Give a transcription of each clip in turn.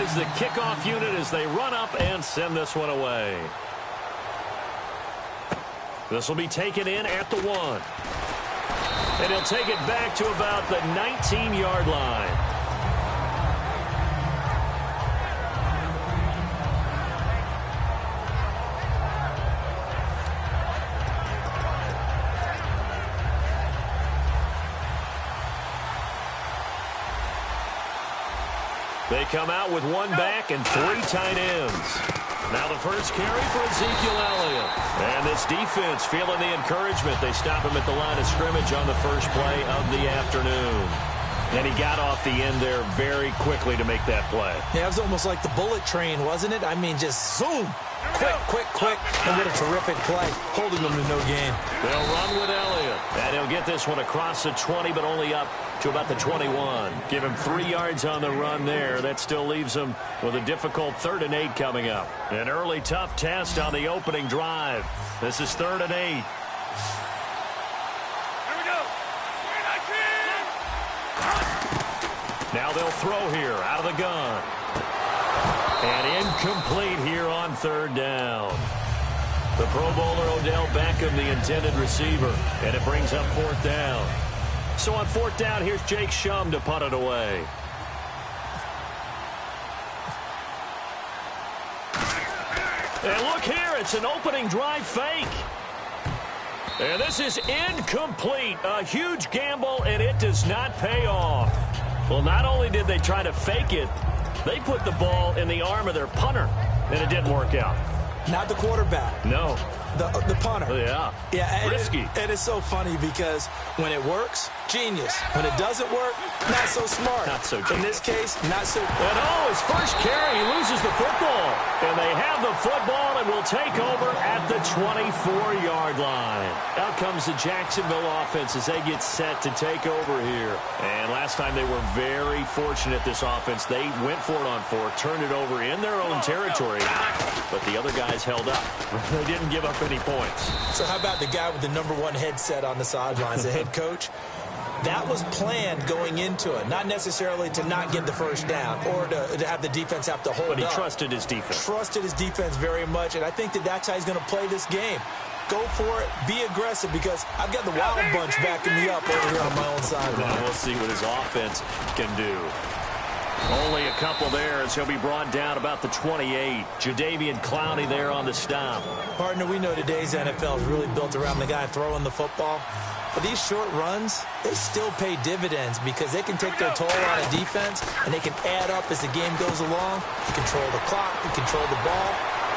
is the kickoff unit as they run up and send this one away. This will be taken in at the 1. And he'll take it back to about the 19-yard line. They come out with one back and 3 tight ends. Now the first carry for Ezekiel Elliott. And this defense feeling the encouragement. They stop him at the line of scrimmage on the first play of the afternoon. And he got off the end there very quickly to make that play. Yeah, it was almost like the bullet train, wasn't it? I mean, just zoom. Quick, quick, quick. And what a terrific play, holding them to no gain. They'll run with Elliott. And he'll get this one across the 20, but only up to about the 21. Give him 3 yards on the run there. That still leaves him with a difficult 3rd and 8 coming up. An early tough test on the opening drive. This is 3rd and 8. Here we go. Now they'll throw here out of the gun. And incomplete here on 3rd down. The Pro Bowler Odell Beckham, the intended receiver. And it brings up 4th down. So on 4th down, here's Jake Shum to punt it away. And look here, it's an opening drive fake. And this is incomplete. A huge gamble, and it does not pay off. Well, not only did they try to fake it, they put the ball in the arm of their punter, and it didn't work out. Not the quarterback. No. The punter. Yeah. Yeah. Risky. And it's so funny because when it works, genius. When it doesn't work, not so smart. Not so genius. In this case, not so. And his first carry, he loses the football. And they have the football and will take over at the 24-yard line. Out comes the Jacksonville offense as they get set to take over here. And last time they were very fortunate, this offense. They went for it on 4, turned it over in their own territory. But the other guys held up. They didn't give up any points. So how about the guy with the #1 headset on the sidelines, the head coach? That was planned going into it, not necessarily to not get the first down or to have the defense have to hold up. But he trusted his defense. Trusted his defense very much, and I think that's how he's going to play this game. Go for it, be aggressive, because I've got the Wild Bunch backing me up over here on my own sideline. We'll see what his offense can do. Only a couple there as he'll be brought down about the 28. Jadeveon Clowney there on the stop. Partner, we know today's NFL is really built around the guy throwing the football. But these short runs, they still pay dividends because they can take their toll on a defense and they can add up as the game goes along. You control the clock, you control the ball,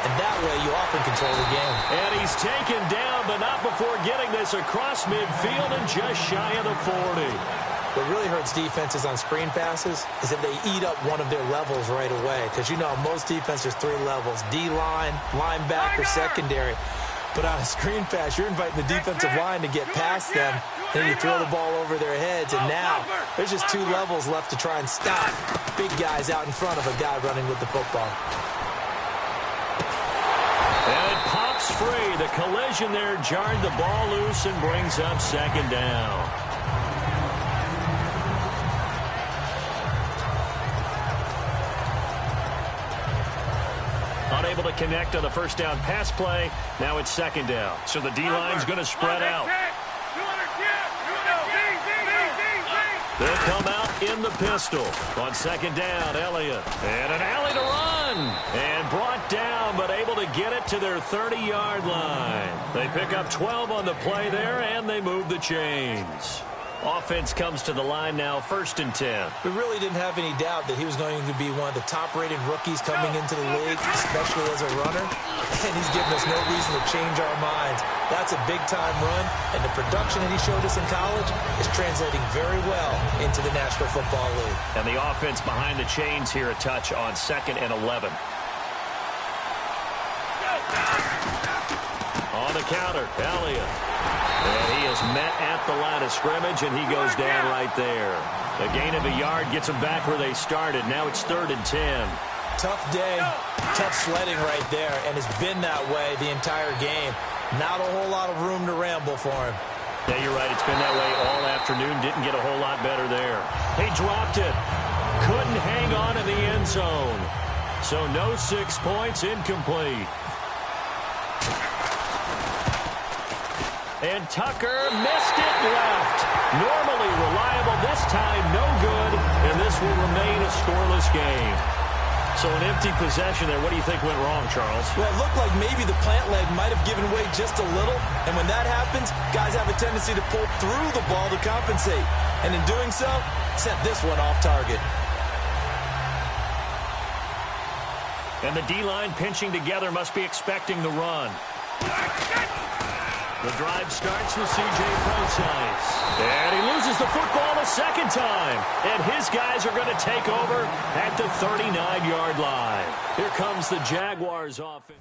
and that way you often control the game. And he's taken down, but not before getting this across midfield and just shy of the 40. What really hurts defenses on screen passes is that they eat up one of their levels right away. Because you know, most defenses, 3 levels: D-line, linebacker, secondary. But on a screen pass, you're inviting the defensive line to get past them. Then you throw the ball over their heads, and now there's just 2 levels left to try and stop big guys out in front of a guy running with the football. And it pops free. The collision there jarred the ball loose and brings up 2nd down. Unable to connect on the first down pass play. Now it's 2nd down. So the D-line's going to spread out. They'll come out in the pistol. On 2nd down, Elliott. And an alley to run. And brought down, but able to get it to their 30-yard line. They pick up 12 on the play there, and they move the chains. Offense comes to the line now, 1st and 10. We really didn't have any doubt that he was going to be one of the top-rated rookies coming into the league, especially as a runner. And he's given us no reason to change our minds. That's a big-time run, and the production that he showed us in college is translating very well into the National Football League. And the offense behind the chains here a touch on 2nd and 11. On the counter, Elliott. And he is met at the line of scrimmage, and he goes down right there. A gain of a yard gets him back where they started. Now it's 3rd and 10. Tough day, tough sledding right there, and it's been that way the entire game. Not a whole lot of room to ramble for him. Yeah, you're right. It's been that way all afternoon. Didn't get a whole lot better there. He dropped it. Couldn't hang on in the end zone. So no 6 points, incomplete. And Tucker missed it left. Normally reliable, this time no good, and this will remain a scoreless game. So an empty possession there. What do you think went wrong, Charles? Well, it looked like maybe the plant leg might have given way just a little, and when that happens, guys have a tendency to pull through the ball to compensate. And in doing so, sent this one off target. And the D-line pinching together must be expecting the run. The drive starts with C.J. Prosise. And he loses the football a second time. And his guys are going to take over at the 39-yard line. Here comes the Jaguars offense.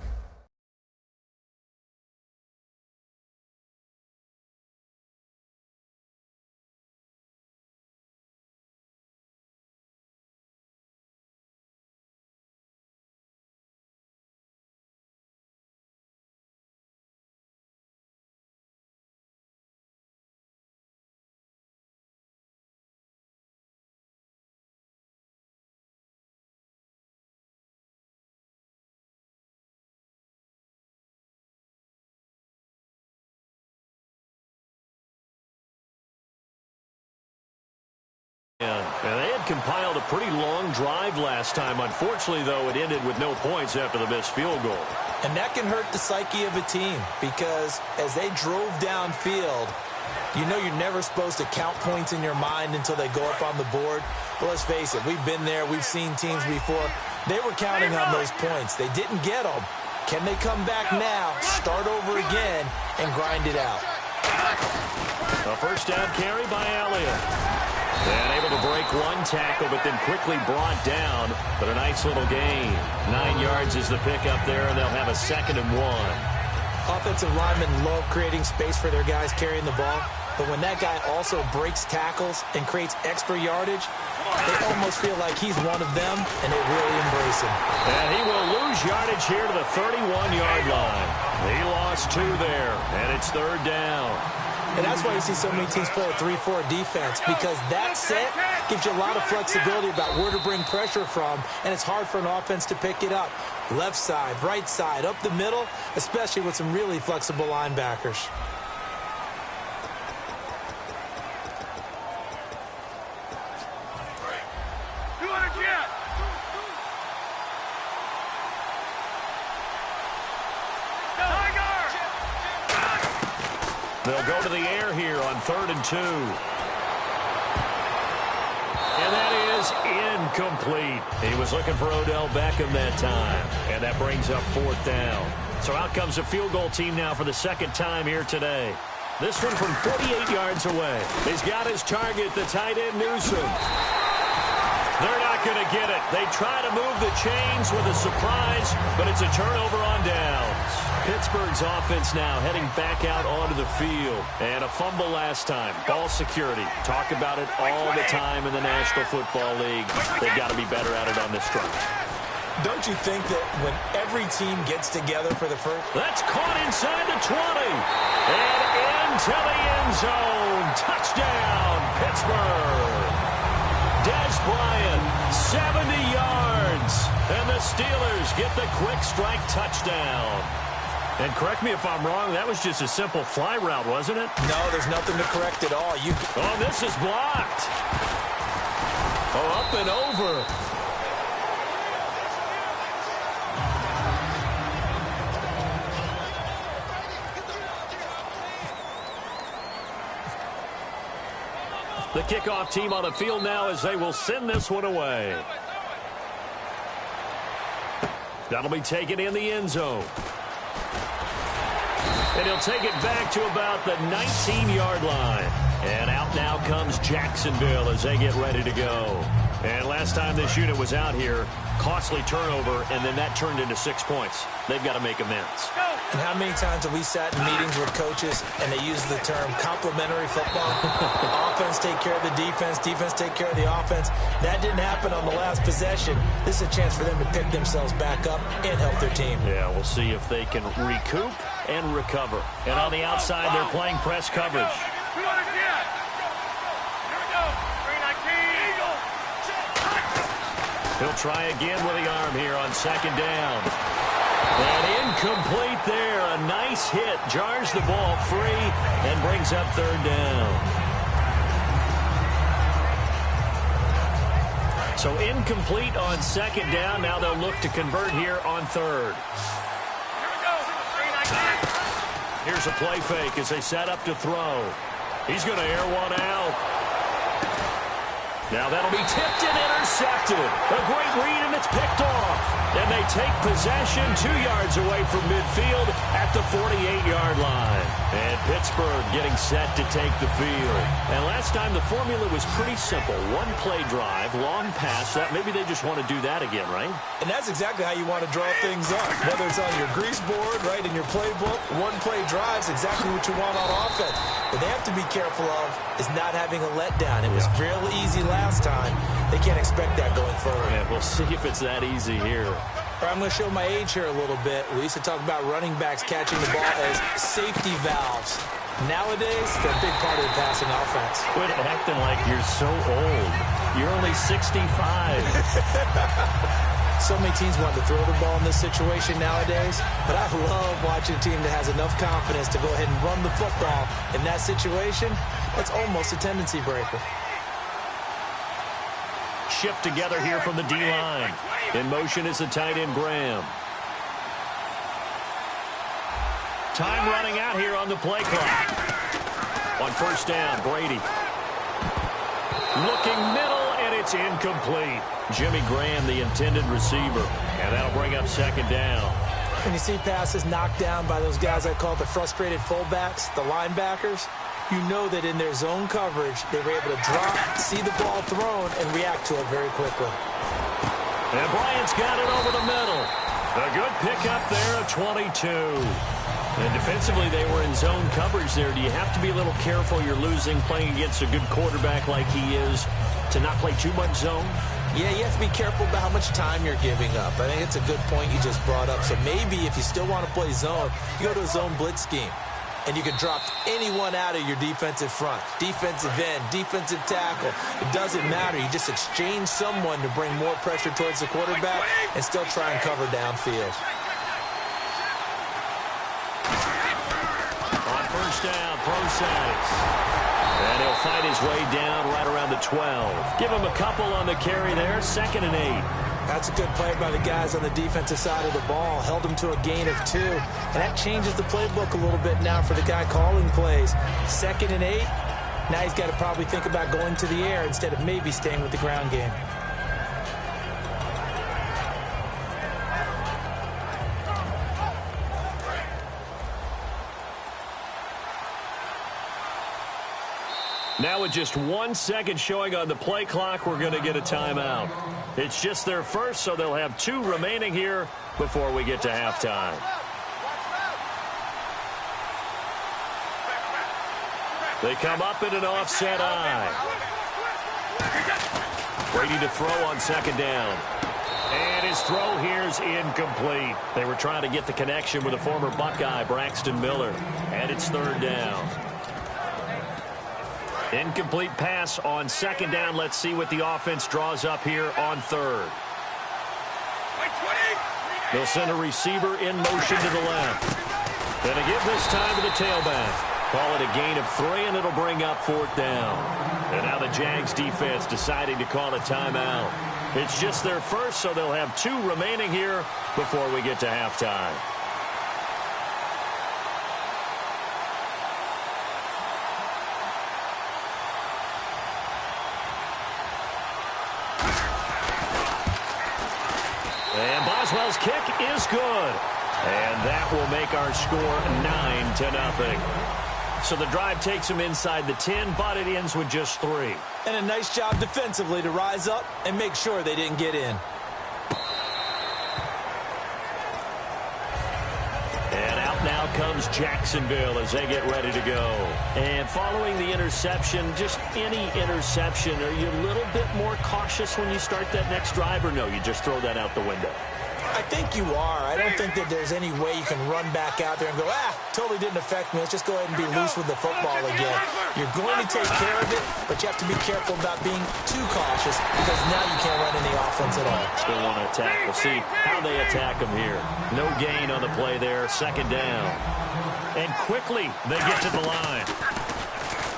And they had compiled a pretty long drive last time. Unfortunately, though, it ended with no points after the missed field goal. And that can hurt the psyche of a team because as they drove downfield, you know you're never supposed to count points in your mind until they go up on the board. But let's face it, we've been there. We've seen teams before. They were counting on those points. They didn't get them. Can they come back now, start over again, and grind it out? A first down carry by Elliott. And able to break one tackle, but then quickly brought down. But a nice little gain. 9 yards is the pickup there, and they'll have a 2nd and 1. Offensive linemen love creating space for their guys carrying the ball. But when that guy also breaks tackles and creates extra yardage, they almost feel like he's one of them, and they really embrace him. And he will lose yardage here to the 31-yard line. He lost 2 there, and it's 3rd down. And that's why you see so many teams play a 3-4 defense, because that set gives you a lot of flexibility about where to bring pressure from, and it's hard for an offense to pick it up. Left side, right side, up the middle, especially with some really flexible linebackers. They'll go to the air here on 3rd and 2. And that is incomplete. He was looking for Odell Beckham that time. And that brings up 4th down. So out comes a field goal team now for the 2nd time here today. This one from 48 yards away. He's got his target, the tight end Newsome. They're not going to get it. They try to move the chains with a surprise, but it's a turnover on downs. Pittsburgh's offense now heading back out onto the field. And a fumble last time. Ball security. Talk about it all the time in the National Football League. They've got to be better at it on this stretch. Don't you think that when every team gets together for the first... That's caught inside the 20. And into the end zone. Touchdown, Pittsburgh. Dez Bryant, 70 yards. And the Steelers get the quick strike touchdown. And correct me if I'm wrong, that was just a simple fly route, wasn't it? No, there's nothing to correct at all. Oh, this is blocked. Oh, up and over. The kickoff team on the field now as they will send this one away. That'll be taken in the end zone. And he'll take it back to about the 19-yard line. And out now comes Jacksonville as they get ready to go. And last time this unit was out here, costly turnover, and then that turned into 6 points. They've got to make amends. And how many times have we sat in meetings with coaches and they use the term complementary football? Offense take care of the defense, defense take care of the offense. That didn't happen on the last possession. This is a chance for them to pick themselves back up and help their team. Yeah, we'll see if they can recoup and recover. And on the outside, they're playing press coverage. He'll try again with the arm here on second down. And incomplete there. A nice hit. Jars the ball free and brings up third down. So incomplete on second down. Now they'll look to convert here on third. Here's a play fake as they set up to throw. He's going to air one out. Now that'll be tipped and intercepted. A great read, and it's picked off. And they take possession 2 yards away from midfield at the 48-yard line. And Pittsburgh getting set to take the field. And last time the formula was pretty simple. One play drive, long pass. Maybe they just want to do that again, right? And that's exactly how you want to draw things up. Whether it's on your grease board, right, in your playbook, one play drive is exactly what you want on offense. What they have to be careful of is not having a letdown. It was real easy last time. They can't expect that going forward. Yeah, we'll see if it's that easy here. I'm going to show my age here a little bit. We used to talk about running backs catching the ball as safety valves. Nowadays, they're a big part of the passing offense. Quit acting like you're so old. You're only 65. So many teams want to throw the ball in this situation nowadays, but I love watching a team that has enough confidence to go ahead and run the football. In that situation, that's almost a tendency breaker. Shift together here from the D-line. In motion is the tight end, Graham. Time running out here on the play clock. On first down, Brady. Looking middle, and it's incomplete. Jimmy Graham, the intended receiver. And that'll bring up second down. When you see passes knocked down by those guys I call the frustrated fullbacks, the linebackers, you know that in their zone coverage, they were able to drop, see the ball thrown, and react to it very quickly. And Bryant's got it over the middle. A good pickup there at 22. And defensively, they were in zone coverage there. Do you have to be a little careful? You're losing, playing against a good quarterback like he is, to not play too much zone? Yeah, you have to be careful about how much time you're giving up. I think it's a good point you just brought up. So maybe if you still want to play zone, you go to a zone blitz scheme. And you can drop anyone out of your defensive front. Defensive end, defensive tackle. It doesn't matter. You just exchange someone to bring more pressure towards the quarterback and still try and cover downfield. On first down, Prosise. And he'll fight his way down right around the 12. Give him a couple on the carry there. 2nd and 8. That's a good play by the guys on the defensive side of the ball. Held him to a gain of 2. And that changes the playbook a little bit now for the guy calling plays. 2nd and 8. Now he's got to probably think about going to the air instead of maybe staying with the ground game. Now with just 1 second showing on the play clock, we're going to get a timeout. It's just their first, so they'll have 2 remaining here before we get to halftime. They come up in an offset eye. Brady to throw on second down. And his throw here is incomplete. They were trying to get the connection with a former Buckeye, Braxton Miller. And it's third down. Incomplete pass on second down. Let's see what the offense draws up here on third. They'll send a receiver in motion to the left. And a give this time to the tailback. Call it a gain of 3, and it'll bring up 4th down. And now the Jags defense deciding to call a timeout. It's just their first, so they'll have 2 remaining here before we get to halftime. And Boswell's kick is good. And that will make our score 9-0. So the drive takes them inside the 10, but it ends with just 3. And a nice job defensively to rise up and make sure they didn't get in. And out now comes Jacksonville as they get ready to go. And following the interception, just any interception, are you a little bit more cautious when you start that next drive, or no, you just throw that out the window? I think you are. I don't think that there's any way you can run back out there and go, totally didn't affect me. Let's just go ahead and be loose with the football again. You're going to take care of it, but you have to be careful about being too cautious because now you can't run any offense at all. Still want to attack. We'll see how they attack him here. No gain on the play there. Second down. And quickly they get to the line.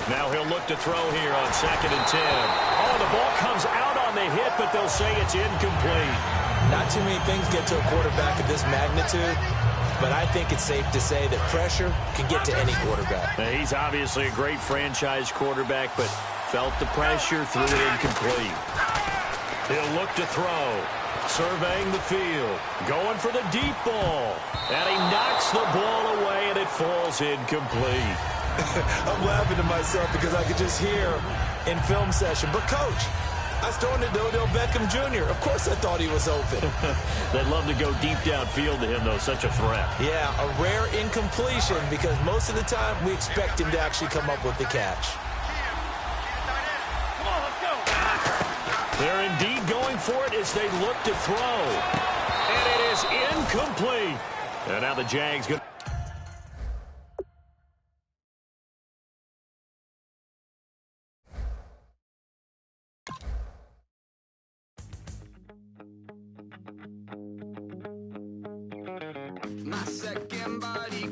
Now he'll look to throw here on 2nd and 10. Oh, the ball comes out on the hit, but they'll say it's incomplete. Not too many things get to a quarterback of this magnitude, but I think it's safe to say that pressure can get to any quarterback. Now, he's obviously a great franchise quarterback, but felt the pressure, threw it incomplete. He'll look to throw. Surveying the field. Going for the deep ball. And he knocks the ball away, and it falls incomplete. I'm laughing to myself because I could just hear in film session, but Coach, I was throwing it to Odell Beckham Jr. Of course I thought he was open. They'd love to go deep downfield to him, though. Such a threat. Yeah, a rare incompletion because most of the time we expect him to actually come up with the catch. They're indeed going for it as they look to throw. And it is incomplete. And now the Jags going to... My second body